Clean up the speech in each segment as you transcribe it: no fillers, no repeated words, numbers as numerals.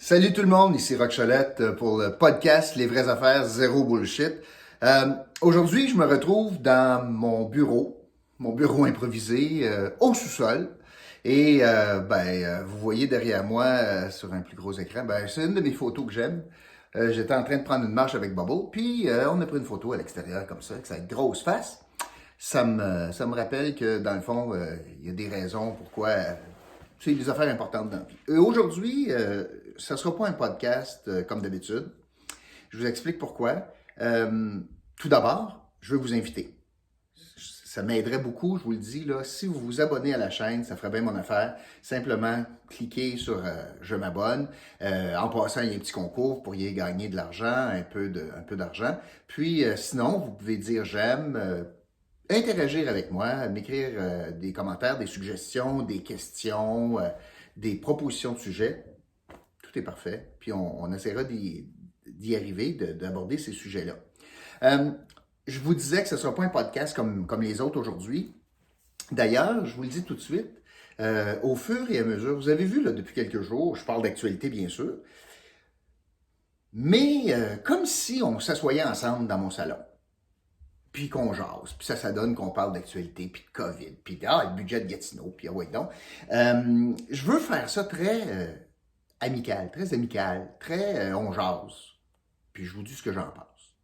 Salut tout le monde, ici Roch Cholette pour le podcast Les vraies affaires, zéro bullshit. Aujourd'hui, je me retrouve dans mon bureau improvisé au sous-sol. Et vous voyez derrière moi sur un plus gros écran, c'est une de mes photos que j'aime. J'étais en train de prendre une marche avec Bubble, puis on a pris une photo à l'extérieur comme ça, avec sa grosse face. Ça me rappelle que dans le fond, il y a des raisons pourquoi c'est des affaires importantes dans la vie. Aujourd'hui, ça ne sera pas un podcast comme d'habitude. Je vous explique pourquoi. Tout d'abord, je veux vous inviter. Ça m'aiderait beaucoup, je vous le dis, là, si vous vous abonnez à la chaîne, ça ferait bien mon affaire. Simplement, cliquez sur Je m'abonne. En passant, il y a un petit concours, vous pourriez gagner de l'argent, un peu d'argent. Puis, sinon, vous pouvez dire j'aime, interagir avec moi, m'écrire des commentaires, des suggestions, des questions, des propositions de sujets. Tout est parfait. Puis on essaiera d'y arriver, d'aborder ces sujets-là. Je vous disais que ce ne sera pas un podcast comme les autres aujourd'hui. D'ailleurs, je vous le dis tout de suite, au fur et à mesure, vous avez vu là, depuis quelques jours, je parle d'actualité bien sûr, mais comme si on s'assoyait ensemble dans mon salon. Puis qu'on jase, puis ça donne qu'on parle d'actualité, puis de COVID, puis le budget de Gatineau, puis ouais donc. Je veux faire ça très amical, très on jase, puis je vous dis ce que j'en pense.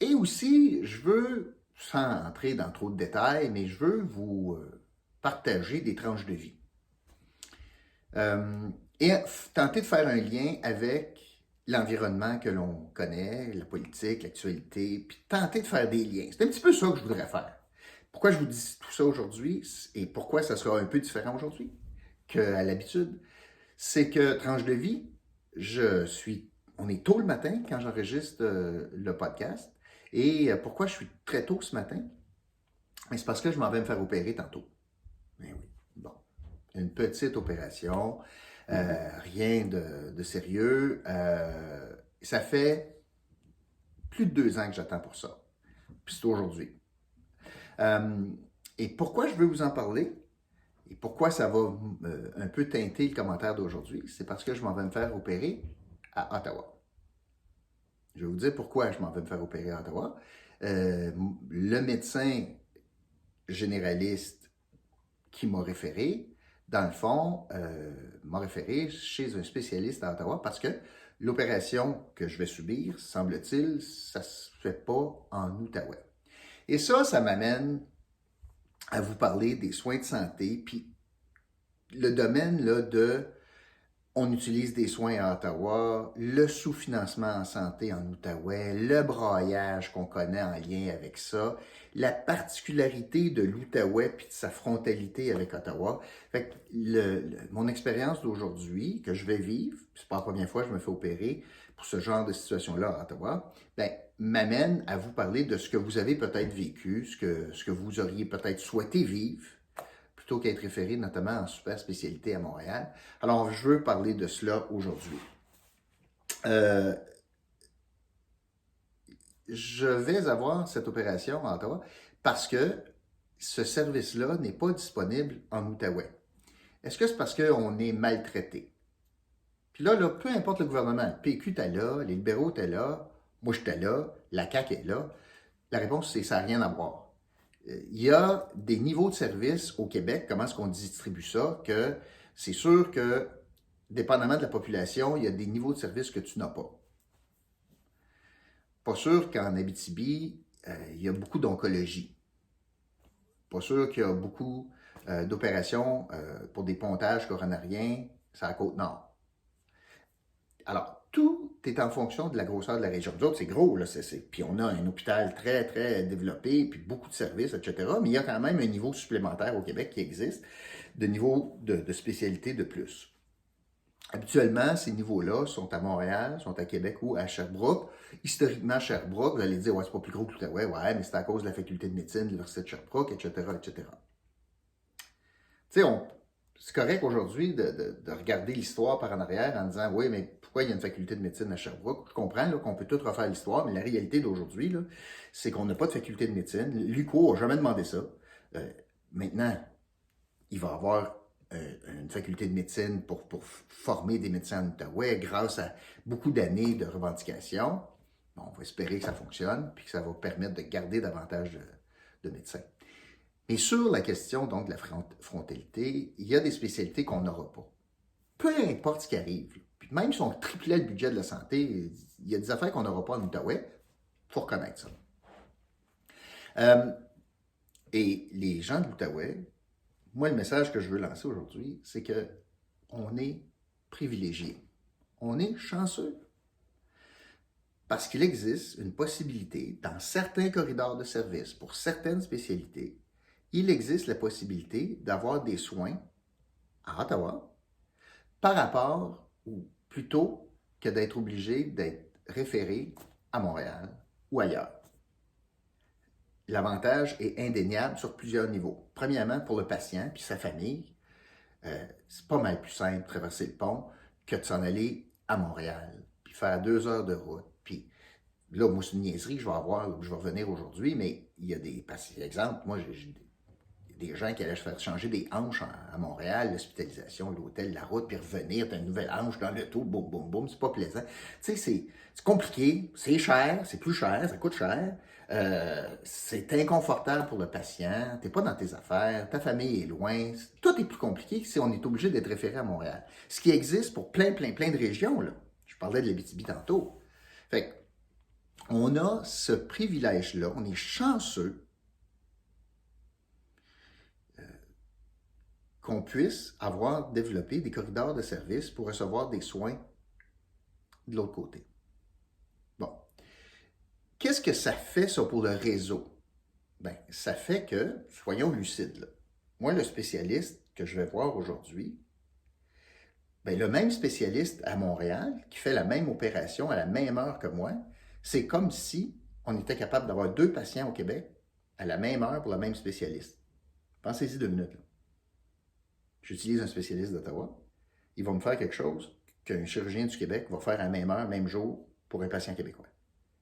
Et aussi, je veux, sans entrer dans trop de détails, mais je veux vous partager des tranches de vie. Et tenter de faire un lien avec l'environnement que l'on connaît, la politique, l'actualité, puis tenter de faire des liens. C'est un petit peu ça que je voudrais faire. Pourquoi je vous dis tout ça aujourd'hui et pourquoi ça sera un peu différent aujourd'hui qu'à l'habitude, c'est que tranche de vie, on est tôt le matin quand j'enregistre le podcast. Et pourquoi je suis très tôt ce matin? C'est parce que je m'en vais me faire opérer tantôt. Ben oui, bon. Une petite opération. Rien de sérieux. Ça fait plus de 2 ans que j'attends pour ça. Puis c'est aujourd'hui. Et pourquoi je veux vous en parler? Et pourquoi ça va un peu teinter le commentaire d'aujourd'hui? C'est parce que je m'en vais me faire opérer à Ottawa. Je vais vous dire pourquoi je m'en vais me faire opérer à Ottawa. Le médecin généraliste qui m'a référé, dans le fond, m'a référé chez un spécialiste à Ottawa parce que l'opération que je vais subir, semble-t-il, ça ne se fait pas en Outaouais. Et ça m'amène à vous parler des soins de santé, puis le domaine là, on utilise des soins à Ottawa, le sous-financement en santé en Outaouais, le braillage qu'on connaît en lien avec ça, la particularité de l'Outaouais puis de sa frontalité avec Ottawa. Fait que mon expérience d'aujourd'hui, que je vais vivre, c'est pas la première fois que je me fais opérer pour ce genre de situation-là à Ottawa, m'amène à vous parler de ce que vous avez peut-être vécu, ce que vous auriez peut-être souhaité vivre, plutôt qu'être référé notamment en super spécialité à Montréal. Alors, je veux parler de cela aujourd'hui. Je vais avoir cette opération à Ottawa parce que ce service-là n'est pas disponible en Outaouais. Est-ce que c'est parce qu'on est maltraité? Puis là, peu importe le gouvernement, le PQ était là, les libéraux étaient là, moi j'étais là, la CAQ est là. La réponse, c'est que ça n'a rien à voir. Il y a des niveaux de service au Québec, comment est-ce qu'on distribue ça, que c'est sûr que, dépendamment de la population, il y a des niveaux de service que tu n'as pas. Pas sûr qu'en Abitibi, il y a beaucoup d'oncologie. Pas sûr qu'il y a beaucoup d'opérations pour des pontages coronariens sur la Côte-Nord. Alors, tout est en fonction de la grosseur de la région. Nous autres, c'est gros, là, puis on a un hôpital très, très développé, puis beaucoup de services, etc. Mais il y a quand même un niveau supplémentaire au Québec qui existe, de niveau de spécialité de plus. Habituellement, ces niveaux-là sont à Montréal, sont à Québec ou à Sherbrooke. Historiquement, Sherbrooke, vous allez dire, ouais, c'est pas plus gros que l'Outaouais, ouais, mais c'est à cause de la faculté de médecine de l'Université de Sherbrooke, etc., etc. Tu sais, c'est correct aujourd'hui de regarder l'histoire par en arrière en disant, oui, mais pourquoi il y a une faculté de médecine à Sherbrooke? Je comprends là, qu'on peut tout refaire l'histoire, mais la réalité d'aujourd'hui, là, c'est qu'on n'a pas de faculté de médecine. L'UQO n'a jamais demandé ça. Maintenant, il va y avoir une faculté de médecine pour former des médecins en Outaouais grâce à beaucoup d'années de revendications. Bon, on va espérer que ça fonctionne puis que ça va permettre de garder davantage de médecins. Mais sur la question donc de la frontalité, il y a des spécialités qu'on n'aura pas. Peu importe ce qui arrive, puis même si on triplait le budget de la santé, il y a des affaires qu'on n'aura pas en Outaouais, il faut reconnaître ça. Et les gens de l'Outaouais, moi, le message que je veux lancer aujourd'hui, c'est qu'on est privilégié. On est chanceux. Parce qu'il existe une possibilité, dans certains corridors de service, pour certaines spécialités, il existe la possibilité d'avoir des soins à Ottawa par rapport, ou plutôt que d'être obligé d'être référé à Montréal ou ailleurs. L'avantage est indéniable sur plusieurs niveaux. Premièrement, pour le patient puis sa famille, c'est pas mal plus simple de traverser le pont que de s'en aller à Montréal, puis faire 2 heures de route. Puis là, moi, c'est une niaiserie que je vais avoir, je vais revenir aujourd'hui, mais il y a des patients. Exemple, moi, j'ai des gens qui allaient se faire changer des hanches à Montréal, l'hospitalisation, l'hôtel, la route, puis revenir, t'as une nouvelle hanche dans le tout, boum, boum, boum, c'est pas plaisant. Tu sais, c'est compliqué, c'est cher, c'est plus cher, ça coûte cher, c'est inconfortable pour le patient, t'es pas dans tes affaires, ta famille est loin, tout est plus compliqué si on est obligé d'être référé à Montréal. Ce qui existe pour plein de régions, là. Je parlais de l'Abitibi tantôt. Fait que, on a ce privilège-là, on est chanceux qu'on puisse avoir développé des corridors de service pour recevoir des soins de l'autre côté. Bon. Qu'est-ce que ça fait, ça, pour le réseau? Bien, ça fait que, soyons lucides, là. Moi, le spécialiste que je vais voir aujourd'hui, bien, le même spécialiste à Montréal, qui fait la même opération à la même heure que moi, c'est comme si on était capable d'avoir 2 patients au Québec à la même heure pour le même spécialiste. Pensez-y 2 minutes, là. J'utilise un spécialiste d'Ottawa, il va me faire quelque chose qu'un chirurgien du Québec va faire à la même heure, même jour, pour un patient québécois.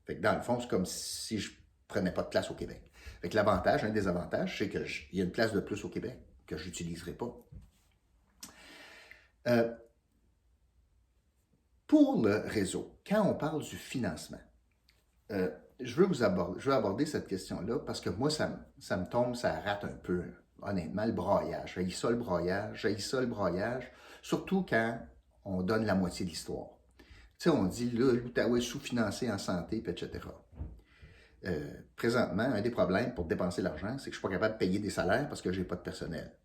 Fait que dans le fond, c'est comme si je ne prenais pas de place au Québec. Fait que l'avantage, un des avantages, c'est qu'il y a une place de plus au Québec que je n'utiliserai pas. Pour le réseau, quand on parle du financement, je veux aborder cette question-là parce que moi, ça me tombe, ça rate un peu, honnêtement, le broyage. J'haïs ça le broyage, surtout quand on donne la moitié de l'histoire. Tu sais, on dit, là, l'Outaouais est sous-financé en santé, puis etc. Présentement, un des problèmes pour dépenser l'argent, c'est que je ne suis pas capable de payer des salaires parce que je n'ai pas de personnel.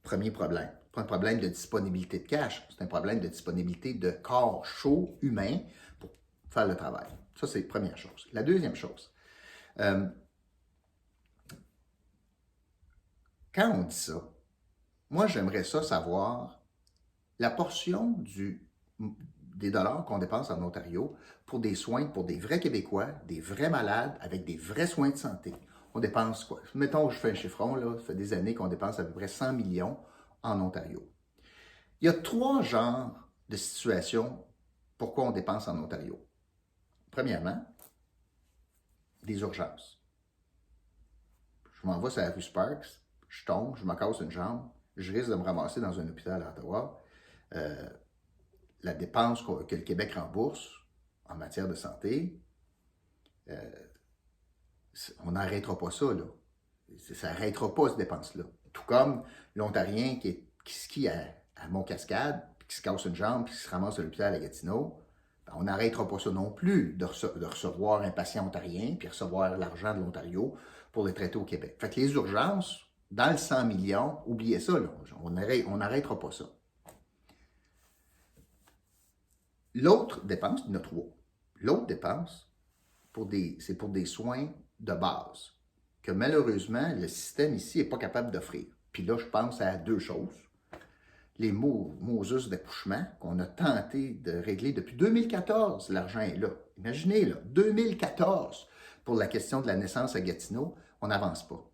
Premier problème. Pas un problème de disponibilité de cash, c'est un problème de disponibilité de corps chaud, humain, pour faire le travail. Ça, c'est la première chose. La deuxième chose, quand on dit ça, moi, j'aimerais ça savoir la portion des dollars qu'on dépense en Ontario pour des soins pour des vrais Québécois, des vrais malades, avec des vrais soins de santé. On dépense quoi? Mettons que je fais un chiffron, là, ça fait des années qu'on dépense à peu près 100 millions en Ontario. Il y a 3 genres de situations pourquoi on dépense en Ontario. Premièrement, des urgences. Je m'en vais sur la rue Sparks, je tombe, je me casse une jambe, je risque de me ramasser dans un hôpital à Ottawa. La dépense que le Québec rembourse en matière de santé, on n'arrêtera pas ça, là. Ça n'arrêtera pas, cette dépense-là. Tout comme l'Ontarien qui skie à Mont-Cascade, puis qui se casse une jambe, puis qui se ramasse à l'hôpital à Gatineau, ben, on n'arrêtera pas ça non plus de recevoir un patient ontarien, puis recevoir l'argent de l'Ontario pour le traiter au Québec. Fait que les urgences, dans le 100 millions, oubliez ça, là, on n'arrêtera pas ça. L'autre dépense, il y en a 3. L'autre dépense, c'est pour des soins de base que malheureusement, le système ici n'est pas capable d'offrir. Puis là, je pense à 2 choses. Les mosus d'accouchement qu'on a tenté de régler depuis 2014, l'argent est là. Imaginez, là, 2014, pour la question de la naissance à Gatineau, on n'avance pas.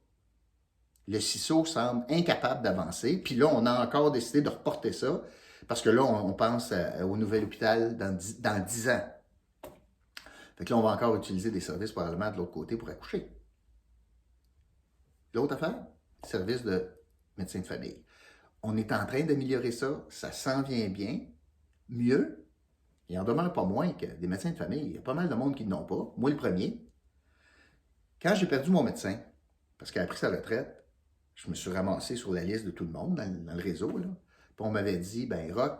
Le CISO semble incapable d'avancer, puis là, on a encore décidé de reporter ça, parce que là, on pense au nouvel hôpital dans 10 ans. Fait que là, on va encore utiliser des services probablement de l'autre côté pour accoucher. L'autre affaire, service de médecin de famille. on est en train d'améliorer ça, ça s'en vient bien. Mieux, il en demeure pas moins que des médecins de famille. Il y a pas mal de monde qui n'en ont pas. Moi, le premier. Quand j'ai perdu mon médecin, parce qu'il a pris sa retraite, je me suis ramassé sur la liste de tout le monde dans le réseau. Là. Puis on m'avait dit, ben Roch,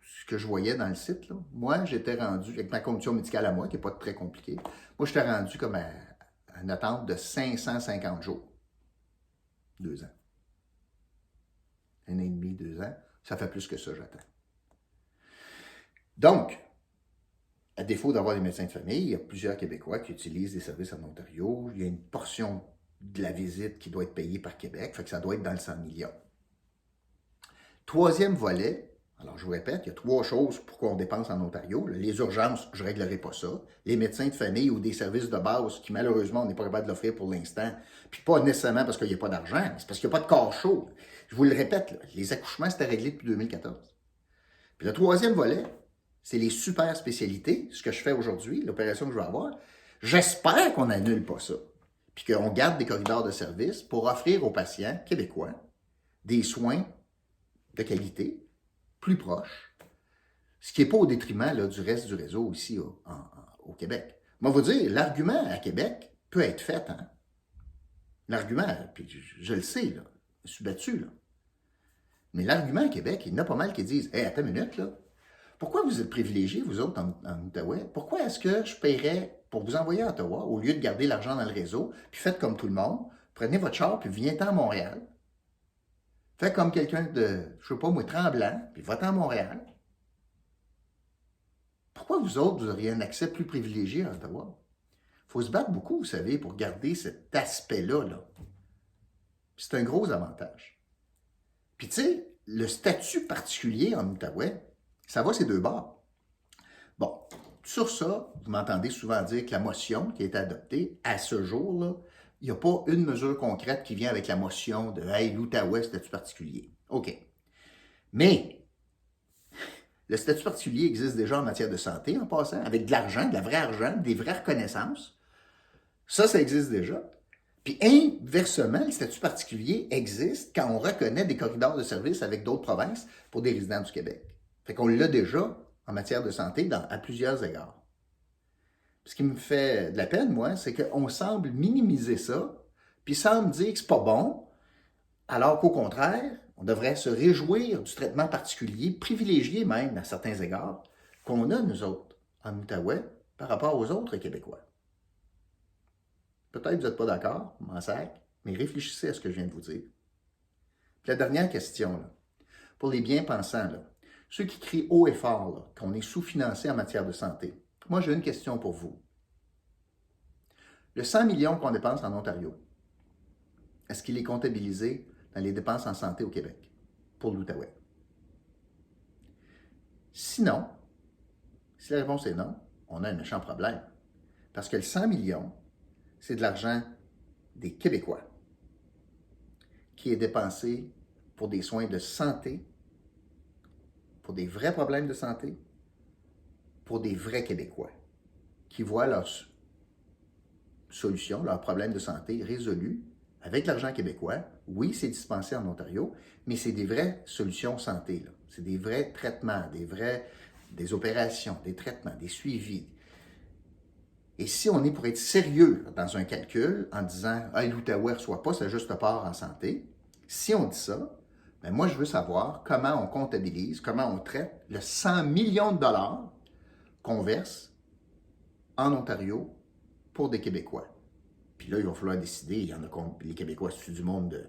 ce que je voyais dans le site, là, moi, j'étais rendu, avec ma condition médicale à moi, qui n'est pas très compliquée, moi, j'étais rendu comme à une attente de 550 jours. 2 ans. 1 an et demi, 2 ans. Ça fait plus que ça, j'attends. Donc, à défaut d'avoir des médecins de famille, il y a plusieurs Québécois qui utilisent des services en Ontario. Il y a une portion de la visite qui doit être payée par Québec, fait que ça doit être dans le 100 millions. Troisième volet, alors je vous répète, il y a 3 choses pour qu'on dépense en Ontario. Les urgences, je ne réglerai pas ça. Les médecins de famille ou des services de base qui, malheureusement, on n'est pas capable de l'offrir pour l'instant, puis pas nécessairement parce qu'il n'y a pas d'argent, c'est parce qu'il n'y a pas de corps chaud. Je vous le répète, là, les accouchements, c'était réglé depuis 2014. Puis le troisième volet, c'est les super spécialités, ce que je fais aujourd'hui, l'opération que je vais avoir. J'espère qu'on n'annule pas ça, puis qu'on garde des corridors de service pour offrir aux patients québécois des soins de qualité, plus proches, ce qui n'est pas au détriment là, du reste du réseau ici au Québec. Moi, vous dire, l'argument à Québec peut être fait. Hein? L'argument, puis je le sais, là, je suis battu, là. Mais l'argument à Québec, il y en a pas mal qui disent « Hey, attends une minute, là. Pourquoi vous êtes privilégiés, vous autres, en Outaouais? Pourquoi est-ce que je paierais pour vous envoyer à Ottawa, au lieu de garder l'argent dans le réseau, puis faites comme tout le monde, prenez votre char, puis viens-t'en à Montréal. Faites comme quelqu'un de, je sais pas moi, Tremblant, puis va-t'en à Montréal. Pourquoi vous autres, vous auriez un accès plus privilégié à Ottawa? Il faut se battre beaucoup, vous savez, pour garder cet aspect-là. Là. C'est un gros avantage. Puis tu sais, le statut particulier en Outaouais, ça va ces 2 bords. Bon, sur ça, vous m'entendez souvent dire que la motion qui a été adoptée, à ce jour, là, il n'y a pas une mesure concrète qui vient avec la motion de « Hey, l'Outaouais, statut particulier ». OK. Mais le statut particulier existe déjà en matière de santé, en passant, avec de l'argent, de la vraie argent, des vraies reconnaissances. Ça existe déjà. Puis inversement, le statut particulier existe quand on reconnaît des corridors de service avec d'autres provinces pour des résidents du Québec. Fait qu'on l'a déjà en matière de santé à plusieurs égards. Ce qui me fait de la peine, moi, c'est qu'on semble minimiser ça, puis semble dire que c'est pas bon, alors qu'au contraire, on devrait se réjouir du traitement particulier, privilégié même à certains égards, qu'on a, nous autres, en Outaouais, par rapport aux autres Québécois. Peut-être que vous n'êtes pas d'accord, m'en sac, mais réfléchissez à ce que je viens de vous dire. Puis la dernière question, là, pour les bien-pensants, là, ceux qui crient haut et fort là, qu'on est sous-financé en matière de santé, moi j'ai une question pour vous. Le 100 millions qu'on dépense en Ontario, est-ce qu'il est comptabilisé dans les dépenses en santé au Québec pour l'Outaouais? Sinon, si la réponse est non, on a un méchant problème. Parce que le 100 millions, c'est de l'argent des Québécois qui est dépensé pour des soins de santé, pour des vrais problèmes de santé, pour des vrais Québécois qui voient leurs solutions, leurs problèmes de santé résolus avec l'argent québécois. Oui, c'est dispensé en Ontario, mais c'est des vraies solutions santé. Là. C'est des vrais traitements, des opérations, des traitements, des suivis. Et si on est pour être sérieux dans un calcul en disant « Hey, l'Outaouais ne reçoit pas sa juste part en santé », si on dit ça, ben moi, je veux savoir comment on comptabilise, comment on traite le 100 millions de dollars qu'on verse en Ontario pour des Québécois. Puis là, il va falloir décider, il y en a les Québécois, c'est-tu du monde de,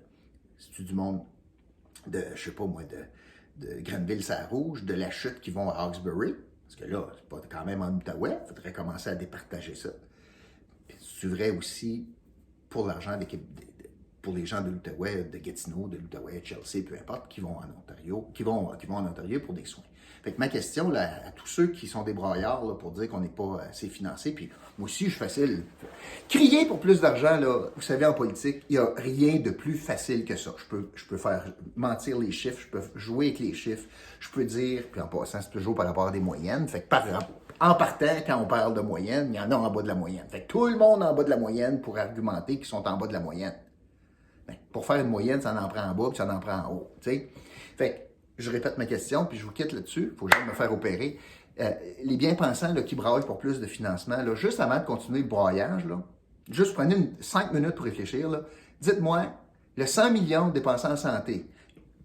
je sais pas moi, de Granville-Saint-Rouge, de la chute qui vont à Hawkesbury, parce que là, c'est pas quand même en Outaouais, il faudrait commencer à départager ça. Puis c'est vrai aussi pour l'argent pour les gens de l'Outaouais, de Gatineau, de l'Outaouais, de Chelsea, peu importe, qui vont en Ontario, qui vont en Ontario pour des soins. Fait que ma question là, à tous ceux qui sont des braillards là, pour dire qu'on n'est pas assez financé, puis moi aussi, je suis facile. Crier pour plus d'argent, là, vous savez, en politique, il n'y a rien de plus facile que ça. Je peux faire mentir les chiffres, je peux jouer avec les chiffres, je peux dire, puis en passant, c'est toujours par rapport à des moyennes. Fait que en partant, quand on parle de moyenne, il y en a en bas de la moyenne. Fait que tout le monde en bas de la moyenne pour argumenter qu'ils sont en bas de la moyenne. Ben, pour faire une moyenne, ça en prend en bas, puis ça en prend en haut. T'sais. Fait que je répète ma question, puis je vous quitte là-dessus. Il faut que j'aille me faire opérer. Les bien-pensants là, qui braillent pour plus de financement, là, juste avant de continuer le broyage, là, juste prenez 5 minutes pour réfléchir. Là. Dites-moi, le 100 millions dépensés en santé,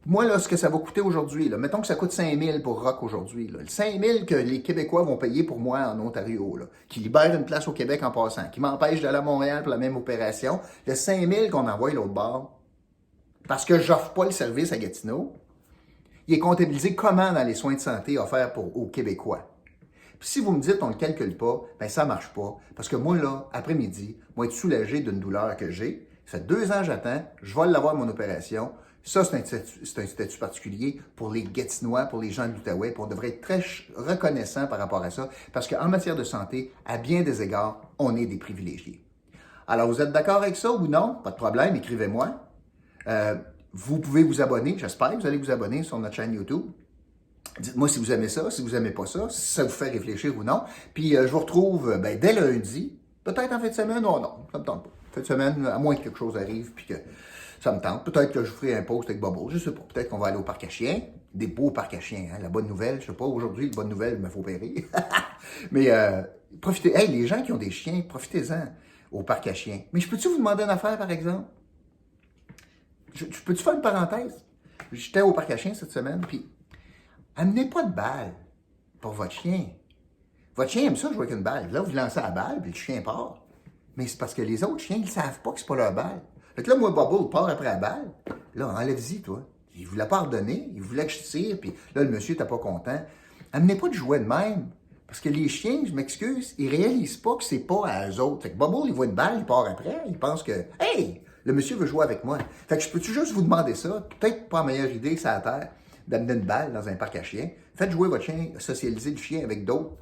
moi, là, ce que ça va coûter aujourd'hui, là, mettons que ça coûte 5 000 pour Rock aujourd'hui, là, le 5 000 que les Québécois vont payer pour moi en Ontario, là, qui libère une place au Québec en passant, qui m'empêche d'aller à Montréal pour la même opération, le 5 000 qu'on envoie l'autre bord, parce que j'offre pas le service à Gatineau, il est comptabilisé comment dans les soins de santé offerts aux Québécois. Puis si vous me dites on ne le calcule pas, ben ça marche pas. Parce que moi, là, après-midi, moi, être soulagé d'une douleur que j'ai, ça fait 2 ans que j'attends, je vais l'avoir mon opération. Ça, c'est un statut particulier pour les Gatinois, pour les gens de l'Outaouais, puis on devrait être très reconnaissant par rapport à ça, parce qu'en matière de santé, à bien des égards, on est des privilégiés. Alors, vous êtes d'accord avec ça ou non? Pas de problème, écrivez-moi. Vous pouvez vous abonner, j'espère que vous allez vous abonner sur notre chaîne YouTube. Dites-moi si vous aimez ça, si vous n'aimez pas ça, si ça vous fait réfléchir ou non. Puis je vous retrouve dès lundi, peut-être en fin de semaine, non, ça me tente pas. Fin de semaine, à moins que quelque chose arrive puis que ça me tente. Peut-être que je ferai un post avec Bobo, je sais pas. Peut-être qu'on va aller au parc à chiens, des beaux parcs à chiens. Hein? La bonne nouvelle, je sais pas, aujourd'hui, la bonne nouvelle, il me faut opérer. Mais profitez, hey, les gens qui ont des chiens, profitez-en au parc à chiens. Mais je peux-tu vous demander une affaire, par exemple? Peux-tu faire une parenthèse? J'étais au parc à chiens cette semaine, puis amenez pas de balle pour votre chien. Votre chien aime ça jouer avec une balle. Là, vous lancez la balle, puis le chien part. Mais c'est parce que les autres chiens, ils savent pas que c'est pas leur balle. Fait que là, moi, Bobo, il part après la balle. Là, enlève-y, toi. Il voulait pas redonner. Il voulait que je tire, puis là, le monsieur était pas content. Amenez pas de jouer de même. Parce que les chiens, je m'excuse, ils réalisent pas que c'est pas à eux autres. Fait que Bobo, il voit une balle, il part après. Il pense que, hey, le monsieur veut jouer avec moi. Fait que je peux-tu juste vous demander ça? Peut-être pas la meilleure idée, c'est à terre, d'amener une balle dans un parc à chiens. Faites jouer votre chien, socialiser le chien avec d'autres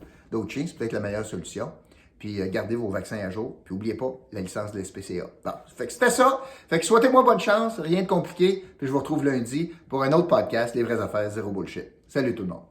chiens, c'est peut-être la meilleure solution. Puis gardez vos vaccins à jour. Puis n'oubliez pas la licence de la SPCA. Bon, fait que c'était ça. Fait que souhaitez-moi bonne chance, rien de compliqué. Puis je vous retrouve lundi pour un autre podcast, Les vraies affaires, zéro bullshit. Salut tout le monde.